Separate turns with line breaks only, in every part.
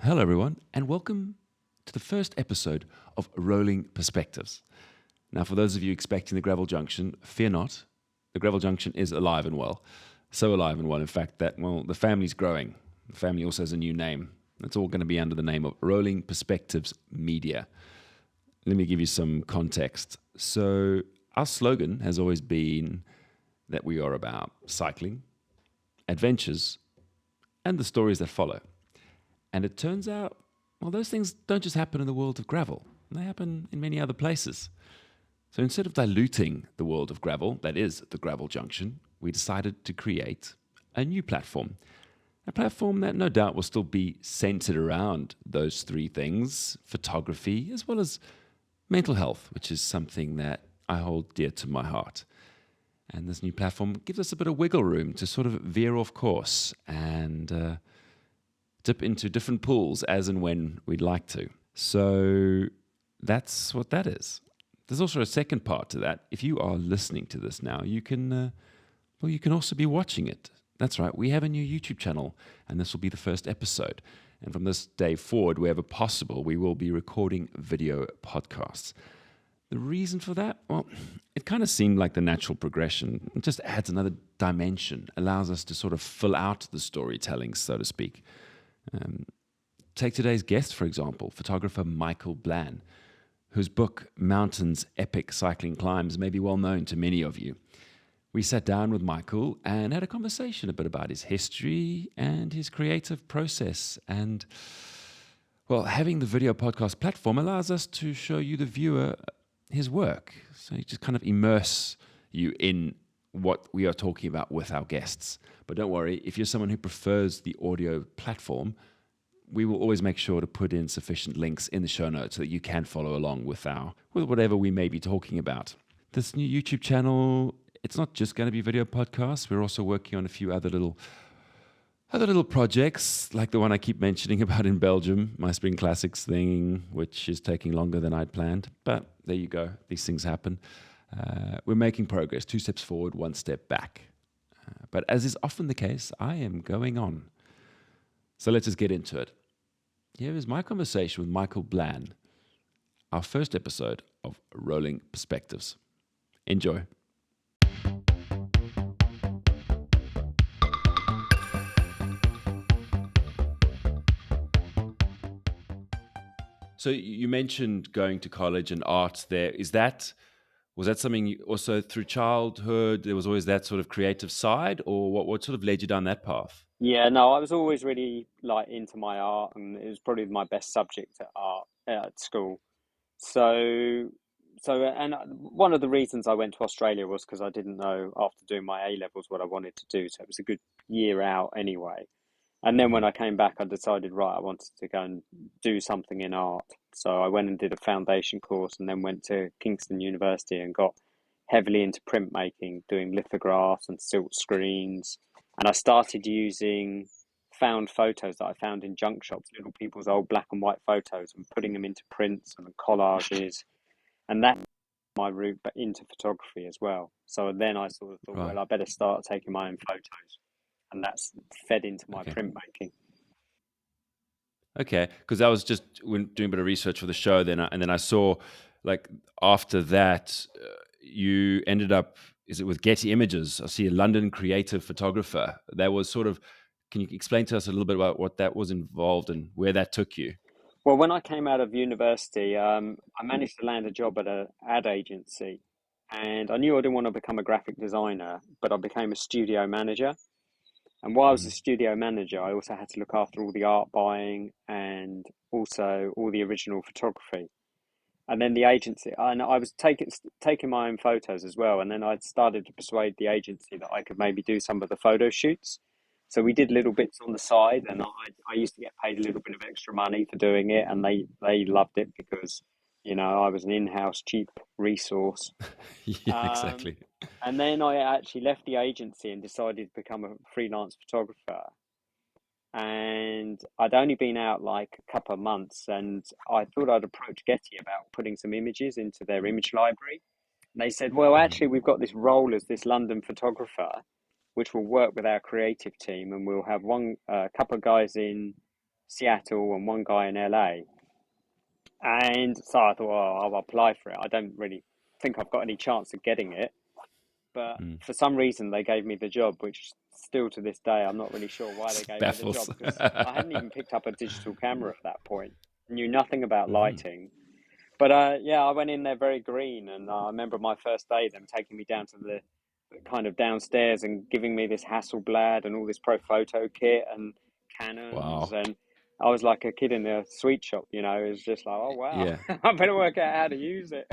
Hello, everyone, and welcome to the first episode of Rolling Perspectives. Now, for those of you expecting the Gravel Junction, fear not. The Gravel Junction is alive and well. So alive and well, in fact, that, the family's growing. The family also has a new name. It's all going to be under the name of Rolling Perspectives Media. Let me give you some context. So, our slogan has always been that we are about cycling, adventures, and the stories that follow. And it turns out, those things don't just happen in the world of gravel. They happen in many other places. So instead of diluting the world of gravel, that is the Gravel Junction, we decided to create a new platform. A platform that no doubt will still be centered around those three things: photography, as well as mental health, which is something that I hold dear to my heart. And this new platform gives us a bit of wiggle room to sort of veer off course and dip into different pools as and when we'd like to. So that's what that is. There's also a second part to that. If you are listening to this now, you can also be watching it. That's right. We have a new YouTube channel, and this will be the first episode. And from this day forward, wherever possible, we will be recording video podcasts. The reason for that? Well, it kind of seemed like the natural progression. It just adds another dimension, allows us to sort of fill out the storytelling, so to speak. Take today's guest, for example, photographer Michael Blann, whose book, Mountains, Epic Cycling Climbs, may be well known to many of you. We sat down with Michael and had a conversation a bit about his history and his creative process. And, having the video podcast platform allows us to show you, the viewer, his work. So you just kind of immerse you in what we are talking about with our guests. But don't worry, if you're someone who prefers the audio platform, we will always make sure to put in sufficient links in the show notes so that you can follow along with whatever we may be talking about. This new YouTube channel, it's not just going to be video podcasts. We're also working on a few other little projects, like the one I keep mentioning about in Belgium, my Spring Classics thing, which is taking longer than I'd planned. But there you go. These things happen. We're making progress, 2 steps forward, 1 step back. But as is often the case, I am going on. So let's just get into it. Here is my conversation with Michael Blann, our first episode of Rolling Perspectives. Enjoy. So you mentioned going to college and art there. Was that something also through childhood? There was always that sort of creative side, or what sort of led you down that path?
Yeah, no, I was always really into my art, and it was probably my best subject at art at school. So, and one of the reasons I went to Australia was because I didn't know after doing my A levels what I wanted to do. So it was a good year out anyway. And then when I came back, I decided, right, I wanted to go and do something in art. So I went and did a foundation course, and then went to Kingston University and got heavily into printmaking, doing lithographs and silk screens. And I started using found photos that I found in junk shops, little people's old black and white photos, and putting them into prints and collages. And that my route into photography as well. So then I sort of thought,
Right.
well, I better start taking my own photos. And that's fed into my
Okay.
printmaking.
Okay, because I was just doing a bit of research for the show, and then I saw, like, after that, you ended up, is it with Getty Images? I see a London creative photographer. That was sort of, can you explain to us a little bit about what that was involved and where that took you?
Well, when I came out of university, I managed to land a job at an ad agency. And I knew I didn't want to become a graphic designer, but I became a studio manager. And while I was a
Mhm.
studio manager, I also had to look after all the art buying and also all the original photography. And then the agency, and I was taking my own photos as well. And then I started to persuade the agency that I could maybe do some of the photo shoots. So we did little bits on the side, and I used to get paid a little bit of extra money for doing it, and they loved it because, I was an in-house cheap resource.
Yeah,
Um,
exactly.
and then I actually left the agency and decided to become a freelance photographer. And I'd only been out like a couple of months, and I thought I'd approach Getty about putting some images into their image library. And they said, well,
Mhm.
actually, we've got this role as this London photographer, which will work with our creative team, and we'll have a couple of guys in Seattle and one guy in LA. And so I thought, oh, I'll apply for it. I don't really think I've got any chance of getting it. But
Mm.
for some reason, they gave me the job, which still to this day, I'm not really sure why they gave me the
Baffles.
job because I hadn't even picked up a digital camera at that point. Knew nothing about
Mhm.
lighting. But yeah, I went in there very green. And I remember my first day, them taking me down to the kind of downstairs and giving me this Hasselblad and all this Pro Photo kit and Canons.
Wow.
And I was like a kid in a sweet shop, you know. It was just like, oh, wow,
Yeah.
I better work out how to use it.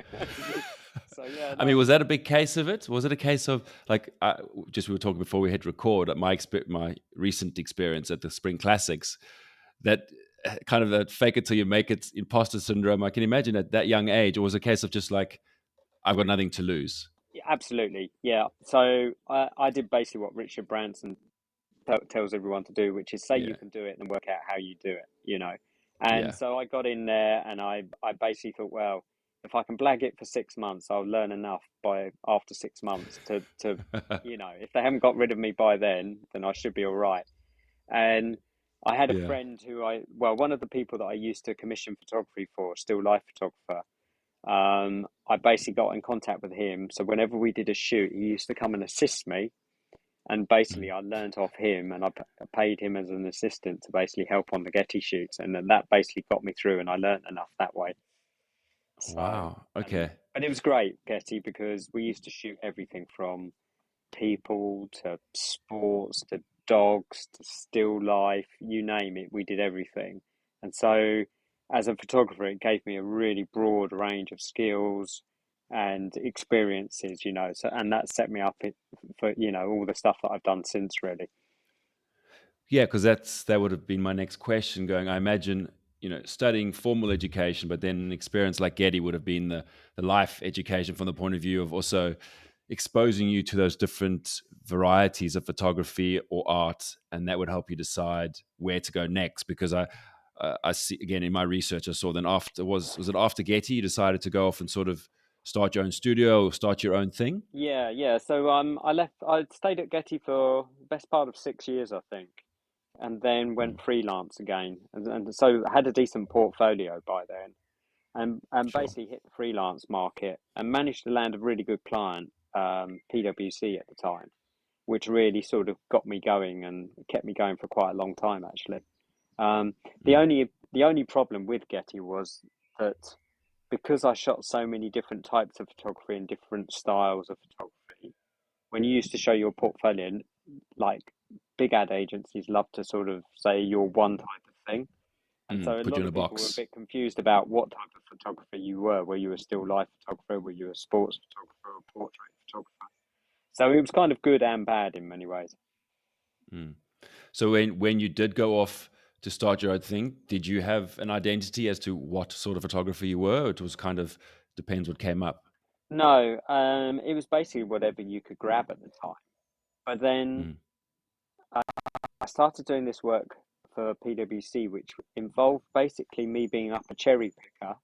So, yeah,
I mean,
no.
was that a big case of it? Was it a case of like, just we were talking before we hit record, my recent experience at the Spring Classics, that kind of that fake it till you make it imposter syndrome. I can imagine at that young age, it was a case of just like, I've got nothing to lose.
Yeah, absolutely. Yeah. So I did basically what Richard Branson tells everyone to do, which is say you
Yeah.
can do it and work out how you do it, you know. And
Yeah.
so I got in there and I basically thought, well, if I can blag it for 6 months, I'll learn enough by after 6 months to, you know, if they haven't got rid of me by then I should be all right. And I had a
Yeah.
friend one of the people that I used to commission photography for, still life photographer. I basically got in contact with him. So whenever we did a shoot, he used to come and assist me, and
Mm.
basically I learned off him, and I paid him as an assistant to basically help on the Getty shoots, and then that basically got me through, and I learned enough that way. So,
Wow.
and
Okay.
but it was great, Getty, because we used to shoot everything from people to sports to dogs to still life, you name it, we did everything. And so, as a photographer, it gave me a really broad range of skills and experiences, you know. So, and that set me up for, you know, all the stuff that I've done since, really.
Yeah, because that would have been my next question. Going, I imagine studying formal education, but then an experience like Getty would have been the life education from the point of view of also exposing you to those different varieties of photography or art, and that would help you decide where to go next. Because I see again in my research, I saw then after was it after Getty you decided to go off and sort of start your own studio or start your own thing?
Yeah, yeah. So I stayed at Getty for the best part of 6 years, I think, and then
Mm,
went freelance again, and so I had a decent portfolio by then. And
sure.
basically hit the freelance market and managed to land a really good client, PwC at the time, which really sort of got me going and kept me going for quite a long time actually. Um, the
Mm,
only the only problem with Getty was that because I shot so many different types of photography and different styles of photography, when you used to show your portfolio, like big ad agencies love to sort of say you're one type of thing. And so a
put you
lot
in a
of people were a
box.
bit confused about what type of photographer you were. Were you a still life photographer? Were you a sports photographer or portrait photographer? So it was kind of good and bad in many ways.
Mm. So when you did go off to start your own thing, did you have an identity as to what sort of photographer you were? Or it was kind of depends what came up.
No, it was basically whatever you could grab at the time. But then
Mm,
I started doing this work for PwC, which involved basically me being up a cherry picker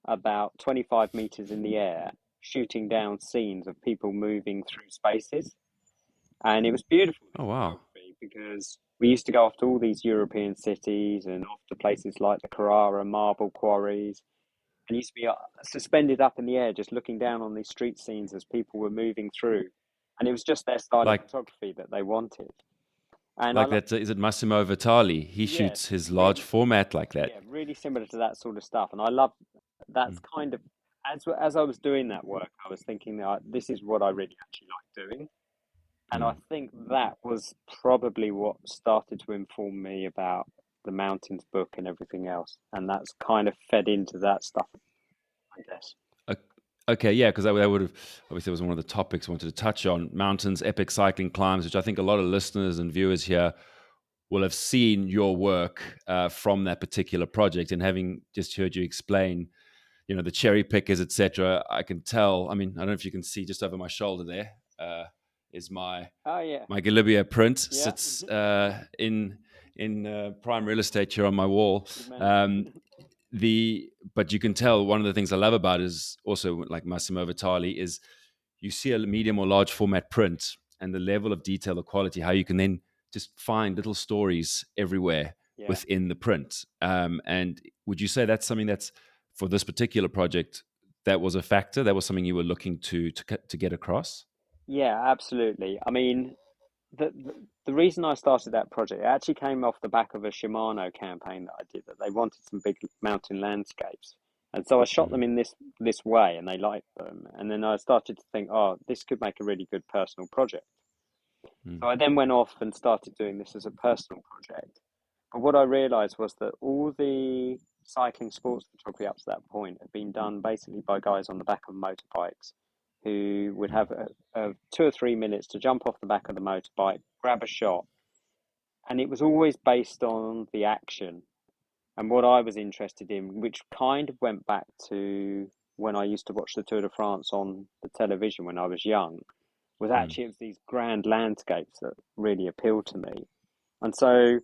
about 25 meters in the air, shooting down scenes of people moving through spaces. And it was beautiful,
oh
this
wow!
photography, because we used to go off to all these European cities and off to places like the Carrara marble quarries, and used to be suspended up in the air, just looking down on these street scenes as people were moving through. And it was just their style of
Like
photography that they wanted. And I
like
love,
that. Is it Massimo Vitali? He
yeah,
shoots his large
really,
format like that.
yeah, really similar to that sort of stuff. And I love that's
Mm,
kind of as I was doing that work, I was thinking that this is what I really actually like doing. And I
mm.
think that was probably what started to inform me about the mountains book and everything else. And that's kind of fed into that stuff, I guess.
O- Okay, yeah, because that would have obviously was one of the topics I wanted to touch on: mountains, epic cycling climbs, which I think a lot of listeners and viewers here will have seen your work from that particular project. And having just heard you explain the cherry pickers, etc. I can tell. I mean, I don't know if you can see just over my shoulder there is
Oh, yeah.
my Galibia print
Yeah.
sits in prime real estate here on my wall.
Good man.
Um, but you can tell one of the things I love about it is also like Massimo Vitali is you see a medium or large format print and the level of detail, the quality, how you can then just find little stories everywhere
Yeah.
within the print. And would you say that's something that's for this particular project that was a factor? That was something you were looking to get across?
Yeah, absolutely. I mean, the reason I started that project, it actually came off the back of a Shimano campaign that I did, that they wanted some big mountain landscapes. And so I shot them
Mm,
in this way and they liked them. And then I started to think, oh, this could make a really good personal project.
mm,
So I then went off and started doing this as a personal project. But what I realized was that all the cycling sports photography up to that point had been done basically by guys on the back of motorbikes who would
mm,
have 2 or 3 minutes to jump off the back of the motorbike, grab a shot, and it was always based on the action. And what I was interested in, which kind of went back to when I used to watch the Tour de France on the television when I was young, was
mm.
actually it was these grand landscapes that really appealed to me. And so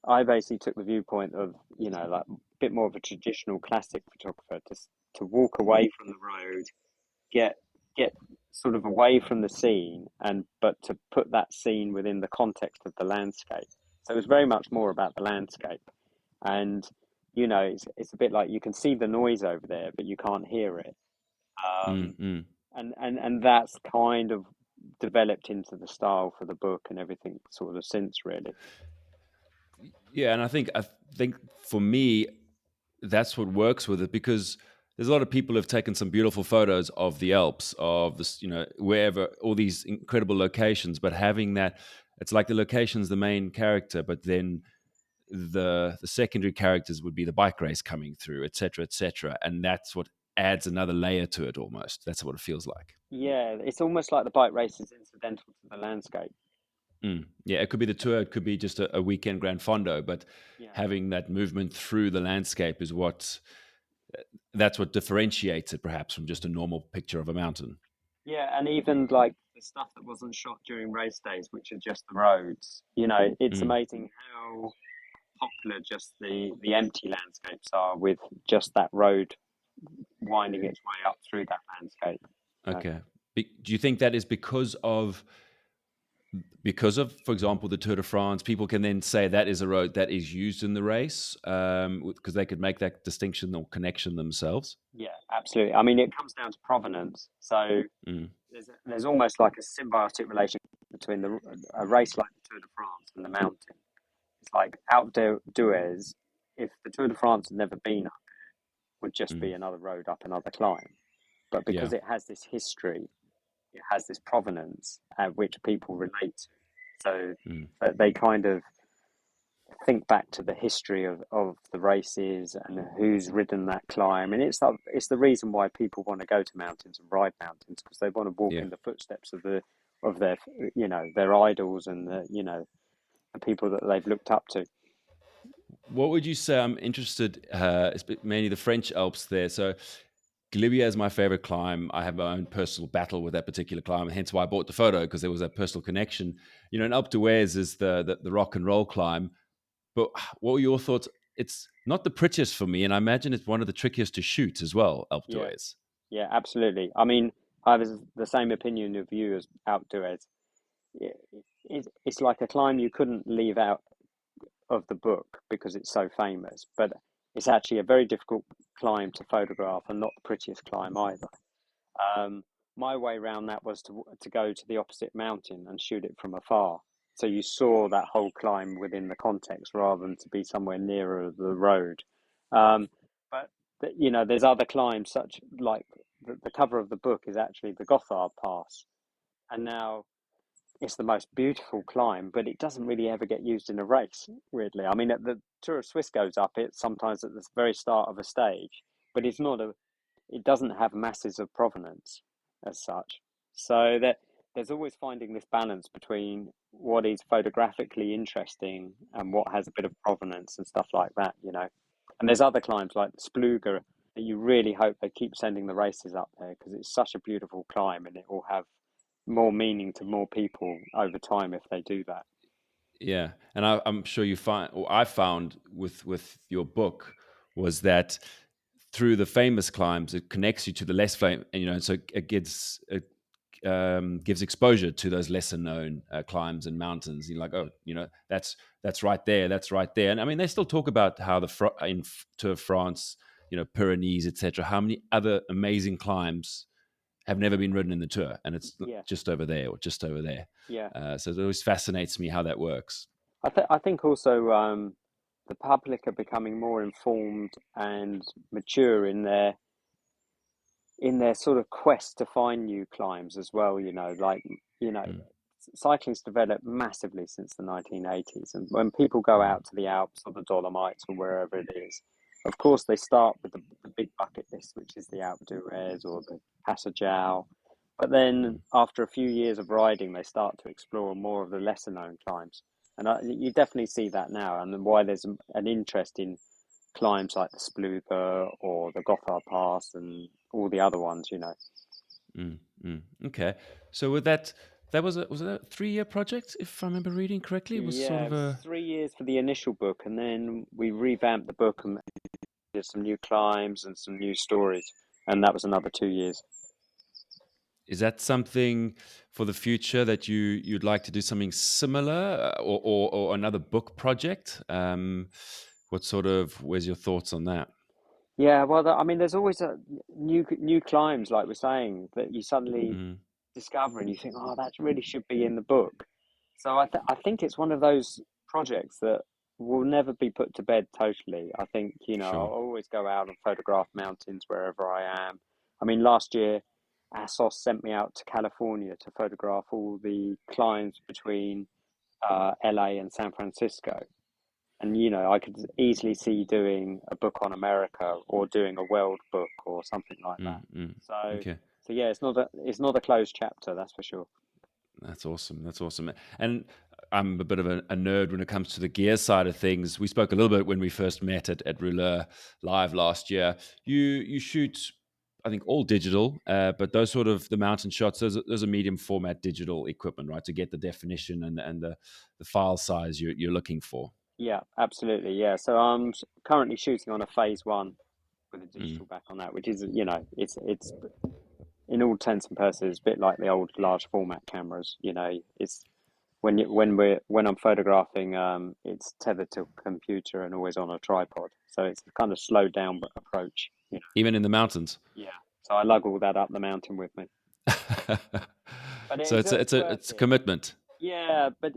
I basically took the viewpoint of, like a bit more of a traditional classic photographer to walk away from the road, get get sort of away from the scene, and but to put that scene within the context of the landscape. So it was very much more about the landscape. And it's a bit like you can see the noise over there, but you can't hear it.
Mm,
Um,
mm.
and that's kind of developed into the style for the book and everything sort of since, really.
Yeah, and I think for me, that's what works with it because there's a lot of people who've taken some beautiful photos of the Alps, of this, wherever, all these incredible locations, but having that, it's like the location's the main character, but then the secondary characters would be the bike race coming through, et cetera, and that's what adds another layer to it almost. That's what it feels like.
Yeah, it's almost like the bike race is incidental to the landscape.
Mm. Yeah, it could be the tour, it could be just a weekend Grand Fondo, but
Yeah.
having that movement through the landscape is that's what differentiates it perhaps from just a normal picture of a mountain.
Yeah, and even like the stuff that wasn't shot during race days, which are just the roads, it's
Mm.
amazing how popular just the empty landscapes are with just that road winding its way up through that landscape.
Okay. Do you think that is because of, for example, the Tour de France, people can then say that is a road that is used in the race because they could make that distinction or connection themselves?
Yeah, absolutely. I mean, it comes down to provenance. So
Mm.
there's almost like a symbiotic relationship between a race like the Tour de France and the mountain. It's like outdoors. If the Tour de France had never been up, would just be
Mm.
another road up another climb. But
Yeah.
because it has this history, it has this provenance which people relate to. So
Mm.
they kind of think back to the history of the races and who's ridden that climb. And it's the reason why people want to go to mountains and ride mountains, because they want to walk
Yeah.
in the footsteps of their their idols and the people that they've looked up to.
What would you say? I'm interested, mainly the French Alps there. So Galibier is my favorite climb. I have my own personal battle with that particular climb, hence why I bought the photo because there was a personal connection. And Alpe d'Huez is the rock and roll climb. But what were your thoughts? It's not the prettiest for me, and I imagine it's one of the trickiest to shoot as well, Alpe
Yeah,
d'Huez.
yeah, absolutely. I mean, I was the same opinion of you as outdoors. It's like a climb you couldn't leave out of the book because it's so famous, but it's actually a very difficult climb to photograph and not the prettiest climb either. Um, my way around that was to go to the opposite mountain and shoot it from afar. So you saw that whole climb within the context rather than to be somewhere nearer the road. Um, but there's other climbs such like the cover of the book is actually the Gothard Pass, and now it's the most beautiful climb, but it doesn't really ever get used in a race, weirdly. I mean, at the Tour of Swiss goes up it sometimes at the very start of a stage, but it doesn't have masses of provenance as such. So there's always finding this balance between what is photographically interesting and what has a bit of provenance and stuff like that. And there's other climbs like the Spluga that you really hope they keep sending the races up there because it's such a beautiful climb and it will have more meaning to more people over time if they do that.
Yeah, and I'm sure you find, or I found with your book, was that through the famous climbs, it connects you to the less famous, and so it gives exposure to those lesser known climbs and mountains. You're like, oh, that's right there, that's right there. And I mean, they still talk about how in Tour of France, Pyrenees, etc. How many other amazing climbs have never been ridden in the tour, and it's
Yeah,
just over there or just over there.
yeah.
So it always fascinates me how that works.
I think also the public are becoming more informed and mature in their sort of quest to find new climbs as well. You know,
Mm,
cycling's developed massively since the 1980s, and when people go
mm,
out to the Alps or the Dolomites or wherever it is, of course they start with the big bucket list, which is the Alpe d'Huez or the Passagao. But then
mm.
after a few years of riding, they start to explore more of the lesser known climbs. And you definitely see that now, and why there's an interest in climbs like the Spluga or the Gotthard Pass and all the other ones.
Mm, mm. Okay. So with that was it a 3-year project, if I remember reading correctly? It was sort
Yeah,
of
it was
a
3 years for the initial book, and then we revamped the book and did some new climbs and some new stories, and that was another 2 years.
is that something for the future that you'd like to do something similar, or another book project? Where's your thoughts on that?
Yeah, well, I mean, there's always a new climbs, like we're saying, that you suddenly
Mm,
discover, and you think, oh, that really should be in the book. So I think it's one of those projects that will never be put to bed totally. I think, I'll
sure.
always go out and photograph mountains wherever I am. I mean, last year, ASOS sent me out to California to photograph all the climbs between LA and San Francisco. And, I could easily see doing a book on America or doing a world book or something like
Mm,
that.
mm.
So,
Okay.
so yeah, it's not a closed chapter, that's for sure.
That's awesome. That's awesome. And I'm a bit of a nerd when it comes to the gear side of things. We spoke a little bit when we first met at Rouleur Live last year. You shoot, I think, all digital, but those sort of the mountain shots, those are medium format digital equipment, right? To get the definition and the file size you're looking for.
Yeah, absolutely. Yeah. So I'm currently shooting on a phase one with a
Mm.
digital back on that, which is, it's in all intents and purposes a bit like the old large format cameras. It's when I'm photographing, it's tethered to a computer and always on a tripod. So it's a kind of slowed down approach.
Even in the mountains.
Yeah. So I lug all that up the mountain with me, but
So
it's worth
it's a
it.
commitment.
Yeah, but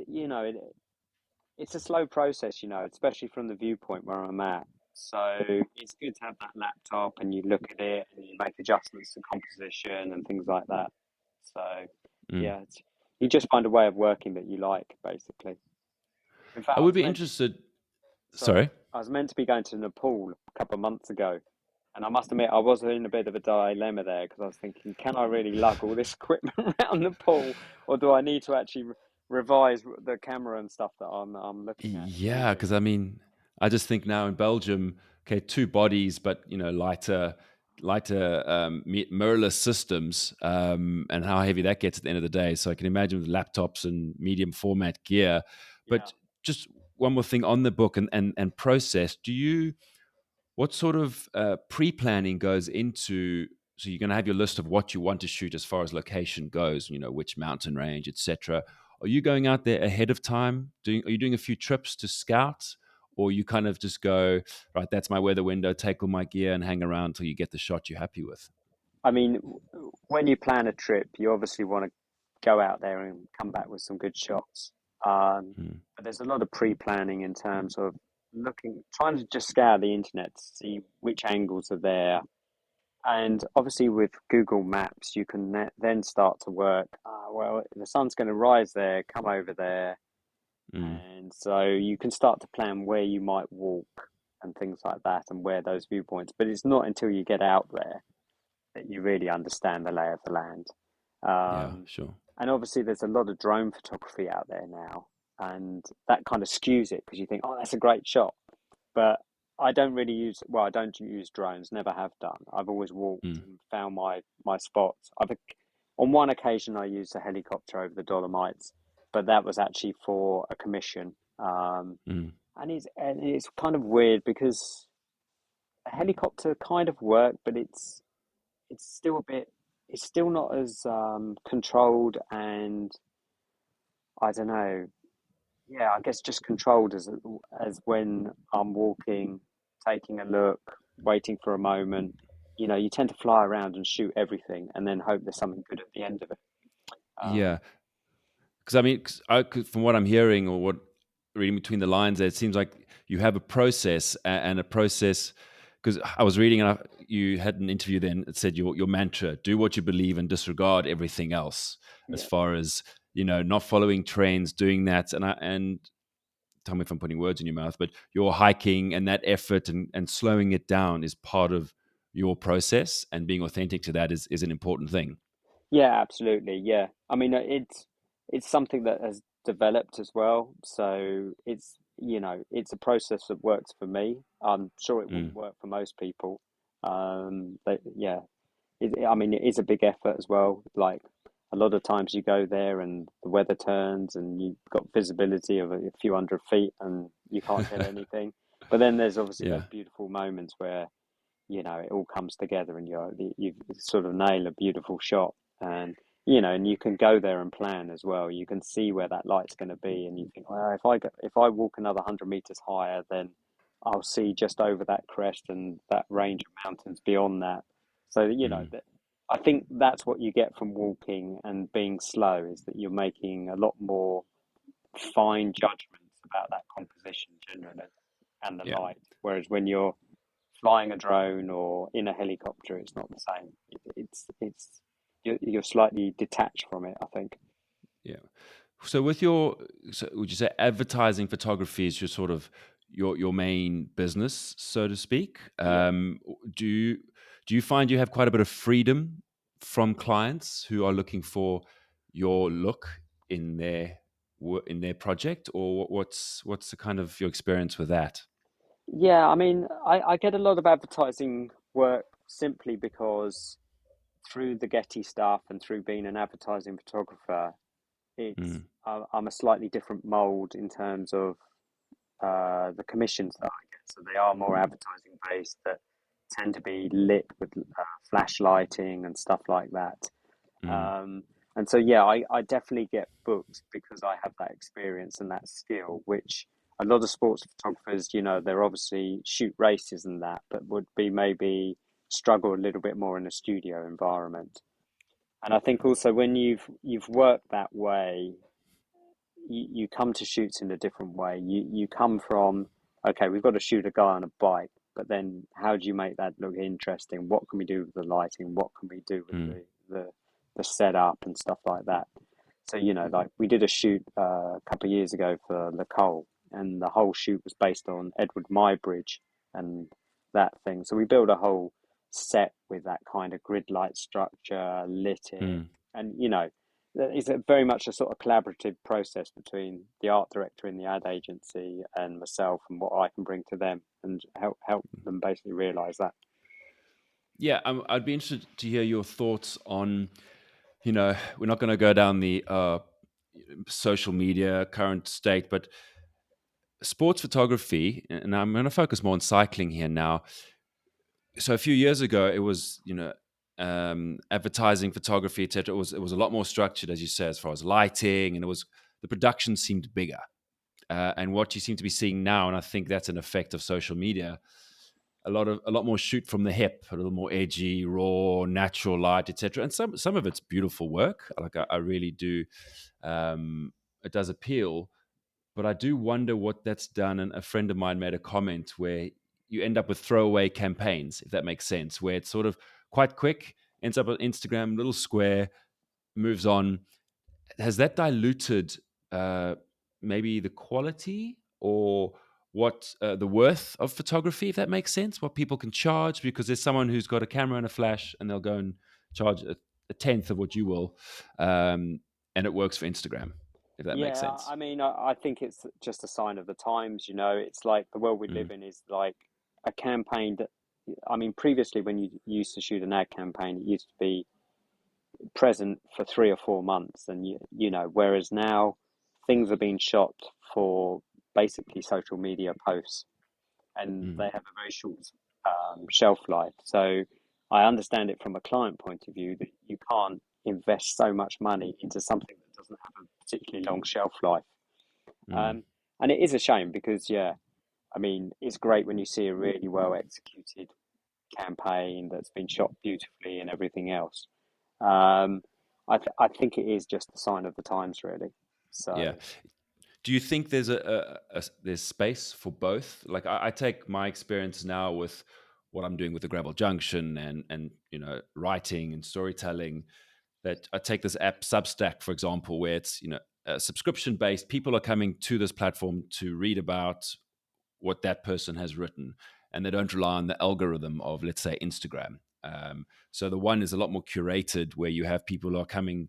it's a slow process, especially from the viewpoint where I'm at. So it's good to have that laptop and you look at it and you make adjustments to composition and things like that. So
Mm.
yeah, you just find a way of working that you like, basically. In fact,
I would be interested.
sorry,
Sorry.
I was meant to be going to Nepal a couple of months ago, and I must admit I was in a bit of a dilemma there because I was thinking, can I really lug all this equipment around Nepal, or do I need to actually revise the camera and stuff that I'm looking at
Yeah,
using?
because I mean, I just think now in Belgium, okay, two bodies, but lighter mirrorless systems, and how heavy that gets at the end of the day. So I can imagine with laptops and medium format gear.
Yeah.
But just one more thing on the book and process. What sort of pre-planning goes into? So you're going to have your list of what you want to shoot as far as location goes. Which mountain range, etc. Are you going out there ahead of time? Are you doing a few trips to scout, or you kind of just go right? That's my weather window. Take all my gear and hang around till you get the shot you're happy with.
I mean, when you plan a trip, you obviously want to go out there and come back with some good shots.
Mm,
But there's a lot of pre-planning in terms of trying to just scour the internet to see which angles are there. And obviously, with Google Maps, you can then start to work. Well, the sun's going to rise there, come over there,
mm,
and so you can start to plan where you might walk and things like that, and where those viewpoints. But it's not until you get out there that you really understand the lay of the land.
yeah,
Um,
sure.
and obviously, there's a lot of drone photography out there now, and that kind of skews it because you think, oh, that's a great shot. But I don't use drones, never have done. I've always walked
Mm,
and found my spots. On one occasion, I used a helicopter over the Dolomites, but that was actually for a commission.
mm,
And it's kind of weird because a helicopter kind of worked, but it's still a bit. it's still not as controlled, and I don't know. Yeah, I guess just controlled as when I'm walking, taking a look, waiting for a moment. You know, you tend to fly around and shoot everything, and then hope there's something good at the end of it.
Yeah,
Um,
because I mean, 'cause from what I'm hearing or what reading between the lines, there, it seems like you have a process and a process. Because I was reading, and you had an interview then that said your mantra: do what you believe and disregard everything else. As
yeah,
far as not following trends, doing that, and tell me if I'm putting words in your mouth, but your hiking and that effort and slowing it down is part of your process, and being authentic to that is an important thing.
yeah, absolutely. Yeah, I mean, it's something that has developed as well. So it's a process that works for me. I'm sure it wouldn't
Mm,
work for most people. But yeah, I mean, it is a big effort as well. Like a lot of times you go there and the weather turns and you've got visibility of a few hundred feet and you can't get anything. But then there's obviously
yeah,
those beautiful moments where, it all comes together and you sort of nail a beautiful shot. And, and you can go there and plan as well. You can see where that light's going to be and you think, well, if I walk another 100 meters higher, then I'll see just over that crest and that range of mountains beyond that. So,
mm,
that I think that's what you get from walking and being slow is that you're making a lot more fine judgments about that composition generally and the
yeah.
light. Whereas when you're flying a drone or in a helicopter, it's not the same. You're slightly detached from it, I think.
Yeah. So would you say advertising photography is your sort of your main business, so to speak?
Yeah.
Do you find you have quite a bit of freedom from clients who are looking for your look in their project, or what's the kind of your experience with that?
Yeah, I mean, I get a lot of advertising work simply because through the Getty stuff and through being an advertising photographer,
Mm,
I'm a slightly different mold in terms of the commissions that I get. So they are more advertising based that tend to be lit with flash lighting and stuff like that.
mm,
Um, and so, yeah, I definitely get booked because I have that experience and that skill, which a lot of sports photographers, they're obviously shoot races and that, but would be maybe struggle a little bit more in a studio environment. And I think also when you've worked that way, you come to shoots in a different way. You come from, okay, we've got to shoot a guy on a bike, but then how do you make that look interesting? What can we do with the lighting? What can we do with
mm,
the setup and stuff like that? So, like we did a shoot a couple of years ago for Le Cole, and the whole shoot was based on Edward Muybridge and that thing. So we built a whole set with that kind of grid light structure, lit it,
mm.
and it's very much a sort of collaborative process between the art director in the ad agency and myself, and what I can bring to them and help them basically realize that.
Yeah, I'd be interested to hear your thoughts on. We're not going to go down the social media current state, but sports photography, and I'm going to focus more on cycling here now. So a few years ago, it was advertising, photography, etc. It was a lot more structured, as you say, as far as lighting, and the production seemed bigger. And what you seem to be seeing now, and I think that's an effect of social media, a lot more shoot from the hip, a little more edgy, raw, natural light, etc. And some of it's beautiful work. Like I really do, it does appeal. But I do wonder what that's done. And a friend of mine made a comment where you end up with throwaway campaigns, if that makes sense, where it's sort of quite quick, ends up on Instagram, little square, moves on. Has that diluted uh, maybe the quality or what the worth of photography, if that makes sense? What people can charge because there's someone who's got a camera and a flash, and they'll go and charge a tenth of what you will, and it works for Instagram, if that makes
Yeah,
sense.
I mean, I think it's just a sign of the times, It's like the world we
Mm,
live in is like a campaign that, I mean, previously when you used to shoot an ad campaign, it used to be present for 3 or 4 months, and whereas now things are being shot for basically social media posts, and they
mm,
have a very short shelf life. So I understand it from a client point of view that you can't invest so much money into something that doesn't have a particularly long shelf life.
Mm.
Um, and it is a shame because, yeah, I mean, it's great when you see a really well executed campaign that's been shot beautifully and everything else. Um, I think it is just a sign of the times, really.
Yeah.
So,
Do you think there's there's space for both? Like I take my experience now with what I'm doing with the Gravel Junction and writing and storytelling. That I take this app Substack, for example, where it's subscription based. People are coming to this platform to read about what that person has written, and they don't rely on the algorithm of, let's say, Instagram. So the one is a lot more curated, where you have people who are coming,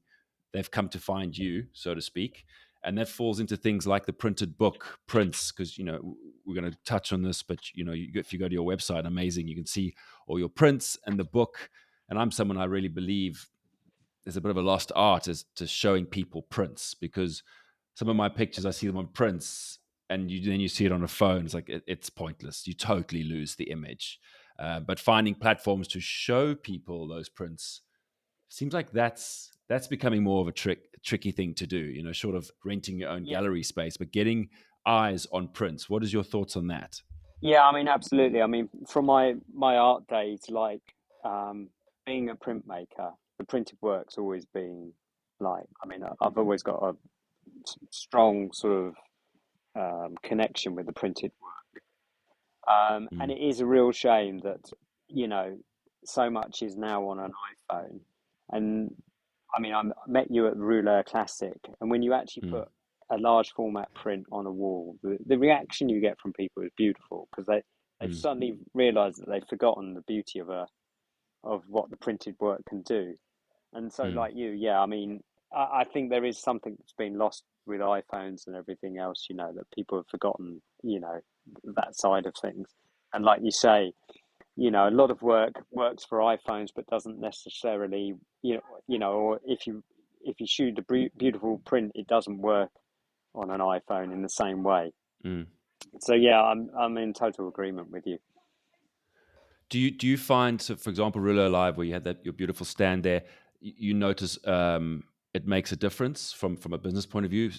they've come to find you, so to speak, and that falls into things like the printed book prints, because we're going to touch on this, but if you go to your website, amazing, you can see all your prints and the book. And I'm someone, I really believe there's a bit of a lost art as to showing people prints, because some of my pictures, I see them on prints, and then you see it on a phone. It's like it's pointless. You totally lose the image. But finding platforms to show people those prints seems like that's becoming more of a tricky thing to do. Short of renting your own
yeah,
gallery space, but getting eyes on prints. What is your thoughts on that?
yeah, I mean, absolutely. I mean, from my art days, like um, being a printmaker, the printed work's always been like, I mean, I've always got a strong sort of connection with the printed work. And
Mm,
it is a real shame that, you know, so much is now on an iPhone. And I mean, I met you at Rouleur Classic, and when you actually
mm,
put a large format print on a wall, the reaction you get from people is beautiful because they've
mm,
suddenly realised that they've forgotten the beauty of what the printed work can do. And so,
mm,
like you, yeah, I mean, I think there is something that's been lost with iPhones and everything else, you know, that people have forgotten, you know, that side of things. And like you say, you know, a lot of work works for iPhones, but doesn't necessarily, or if you shoot a beautiful print, it doesn't work on an iPhone in the same way.
mm.
So yeah, I'm in total agreement with you.
Do you find, so for example, Ruler Live, where you had that your beautiful stand there, you notice it makes a difference from a business point of view,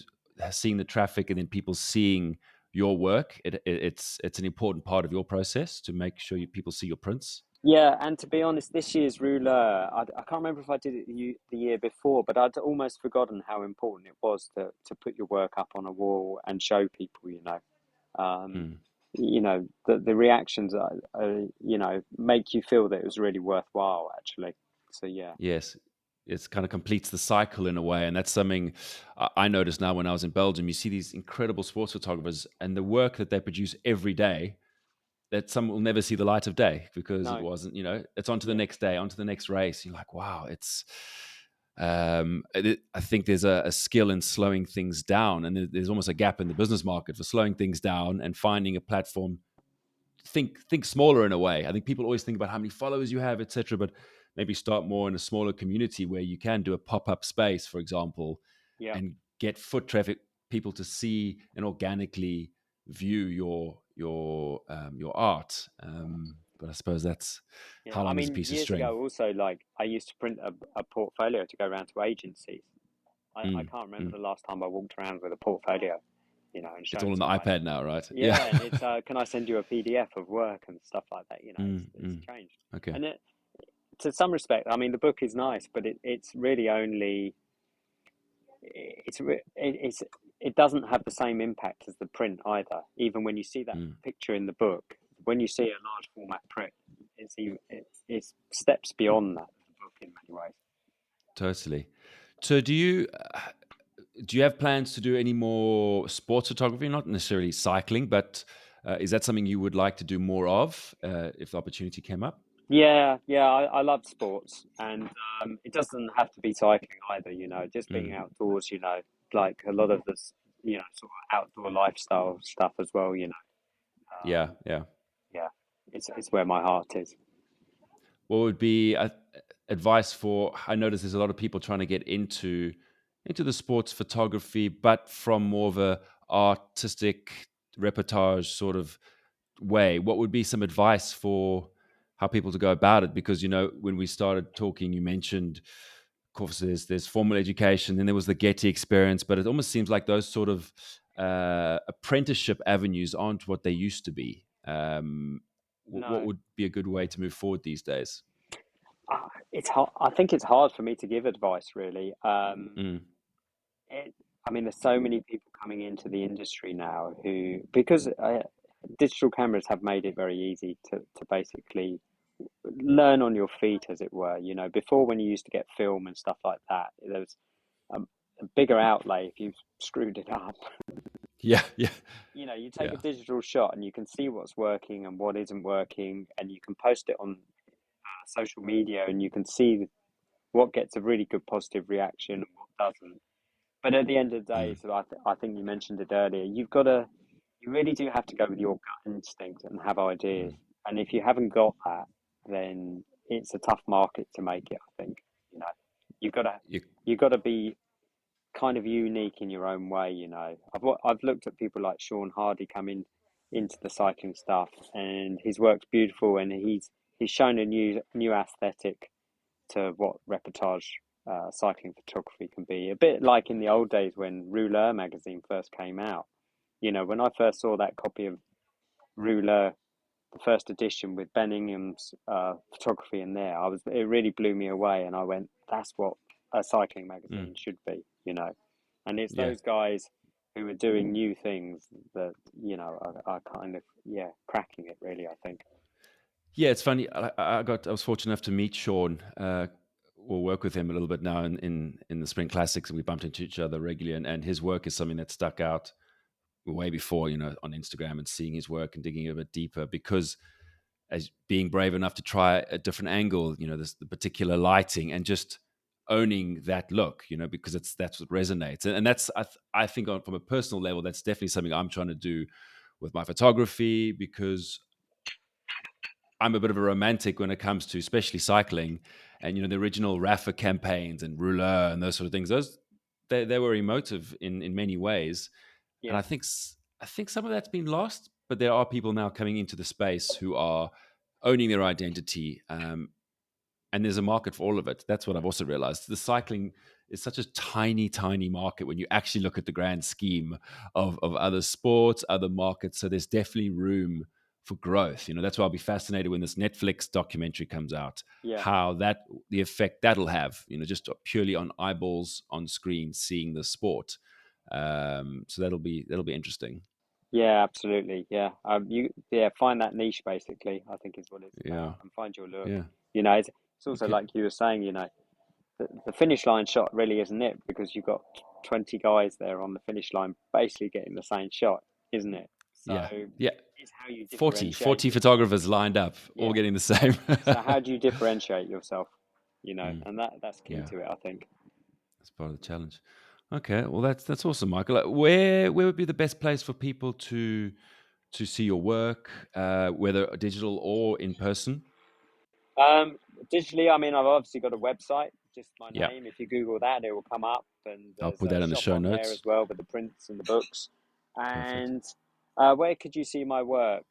seeing the traffic and then people seeing your work. It's an important part of your process to make sure people see your prints.
Yeah, and to be honest, this year's ruler, I can't remember if I did it the year before, but I'd almost forgotten how important it was to put your work up on a wall and show people, um,
Mm.
the reactions make you feel that it was really worthwhile, actually. So yeah,
Yes, it's kind of completes the cycle in a way, and that's something I noticed now when I was in Belgium. You see these incredible sports photographers and the work that they produce every day, that some will never see the light of day because it
no,
wasn't, it's on to the
yeah,
next day, on to the next race. You're like, wow, I think there's a skill in slowing things down, and there's almost a gap in the business market for slowing things down and finding a platform. Think smaller in a way. I think people always think about how many followers you have, etc., but maybe start more in a smaller community where you can do a pop-up space, for example,
yeah,
and get foot traffic, people to see and organically view your art. But I suppose that's
yeah.
how
I
long is a
mean,
piece of
years
string.
ago, also, like I used to print a portfolio to go around to agencies. I
Mm,
can't remember
mm.
the last time I walked around with a portfolio, and
It's
shown
all on
to
the
clients.
iPad now, right? Yeah.
Yeah, and it's can I send you a PDF of work and stuff like that?
Mm,
It's
mm.
changed,
Okay.
and to some respect, I mean, the book is nice, but it's really only it's it doesn't have the same impact as the print either. Even when you see that
Mm.
picture in the book, when you see a large format print, it's steps beyond that of the book in many ways.
Totally. So do you have plans to do any more sports photography? Not necessarily cycling, but is that something you would like to do more of if the opportunity came up?
Yeah, yeah, I love sports, and it doesn't have to be cycling either. Just being
Mm.
outdoors. Like a lot of this, sort of outdoor lifestyle stuff as well.
Yeah,
Um,
yeah.
yeah, it's where my heart is.
What would be advice for? I notice there's a lot of people trying to get into the sports photography, but from more of a artistic reportage sort of way. What would be some advice for how people to go about it, because when we started talking, you mentioned, of course, there's formal education, then there was the Getty experience, but it almost seems like those sort of apprenticeship avenues aren't what they used to be. What
No,
would be a good way to move forward these days?
it's hard. I think it's hard for me to give advice, really.
Mm,
It, I mean, there's so many people coming into the industry now who, because digital cameras have made it very easy to basically learn on your feet, as it were. Before, when you used to get film and stuff like that, there was a bigger outlay if you screwed it up.
yeah, yeah,
You take a
yeah.
digital shot and you can see what's working and what isn't working, and you can post it on social media and you can see what gets a really good positive reaction and what doesn't. But at the end of the day,
Mm,
so I think you mentioned it earlier, you really do have to go with your gut instinct and have ideas.
mm.
And if you haven't got that, then it's a tough market to make it, I think. You know, you've got to,
You,
you've got to be kind of unique in your own way. I've looked at people like Sean Hardy coming into the cycling stuff, and his work's beautiful, and he's shown a new aesthetic to what reportage cycling photography can be. A bit like in the old days when Rouleur magazine first came out. When I first saw that copy of Rouleur, the first edition with Ben Ingham's photography in there, it really blew me away, and I went, "That's what a cycling
mm,
magazine should be." And it's
yeah.
those guys who are doing new things that are kind of cracking it. Really, I think.
Yeah, it's funny. I was fortunate enough to meet Sean. We'll work with him a little bit now in the Spring Classics, and we bumped into each other regularly. And his work is something that stuck out way before, on Instagram, and seeing his work and digging a bit deeper, because as being brave enough to try a different angle, the particular lighting, and just owning that look, because that's what resonates. And that's, I think, from a personal level, that's definitely something I'm trying to do with my photography, because I'm a bit of a romantic when it comes to especially cycling, and the original Rafa campaigns and Rouleur and those sort of things. Those they were emotive in many ways, and
Yeah,
I think some of that's been lost. But there are people now coming into the space who are owning their identity, and there's a market for all of it. That's what I've also realized. The cycling is such a tiny, tiny market when you actually look at the grand scheme of other sports, other markets. So there's definitely room for growth. That's why I'll be fascinated when this Netflix documentary comes out,
yeah.
how the effect that'll have, just purely on eyeballs on screen seeing the sport. So that'll be interesting.
Yeah, absolutely. Find that niche basically, I think is what it's about,
Yeah.
and find your look.
Yeah.
It's also
Okay.
like you were saying, the finish line shot really isn't it, because you've got 20 guys there on the finish line basically getting the same shot, isn't it? So
Yeah. Yeah.
it's how you
40,
differentiate
40
yourself.
photographers lined up, all
Yeah.
getting the same.
So how do you differentiate yourself?
Mm,
And that's key
yeah,
to it, I think.
that's part of the challenge. Okay, well that's awesome, Michael. Where would be the best place for people to see your work, whether digital or in person?
Um, Digitally, I mean, I've obviously got a website, just my
Yeah,
name. If you Google that, it will come up, and
I'll
there's
put
a
that in the
shop
show
on there
notes.
as well with the prints and the books.
Perfect.
And where could you see my work?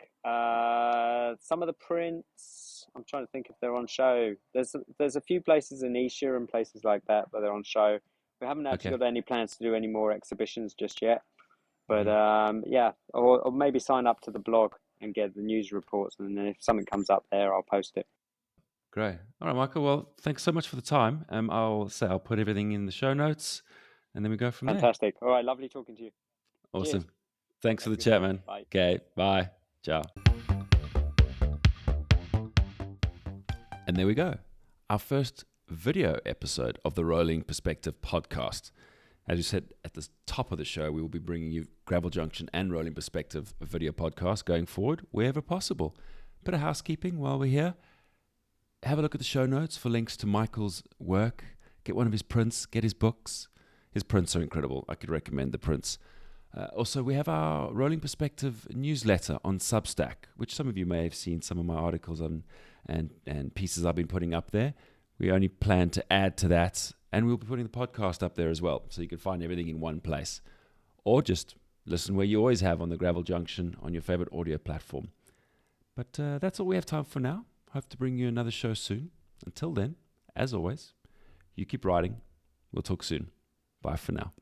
Some of the prints, I'm trying to think if they're on show. There's a few places in Isha and places like that, but they're on show. We haven't actually
Okay.
got any plans to do any more exhibitions just yet. But
Hmm.
yeah, or maybe sign up to the blog and get the news reports, and then if something comes up there, I'll post it.
Great. All right, Michael. Well, thanks so much for the time. I'll put everything in the show notes, and then we go from there.
Fantastic. All right, lovely talking to you. Cheers.
Awesome. Thanks for
Have a
the
good
chat,
day.
man.
Bye.
Okay. Bye. Ciao. And there we go. Our first video episode of the Rolling Perspective podcast. As you said at the top of the show, we will be bringing you Gravel Junction and Rolling Perspective video podcast going forward wherever possible. Bit of housekeeping while we're here. Have a look at the show notes for links to Michael's work. Get one of his prints, get his books. His prints are incredible. I could recommend the prints. Also, we have our Rolling Perspective newsletter on Substack, which some of you may have seen some of my articles on and pieces I've been putting up there. We only plan to add to that, and we'll be putting the podcast up there as well, so you can find everything in one place. Or just listen where you always have on the Gravel Junction on your favorite audio platform. But that's all we have time for now. Hope to bring you another show soon. Until then, as always, you keep writing. We'll talk soon. Bye for now.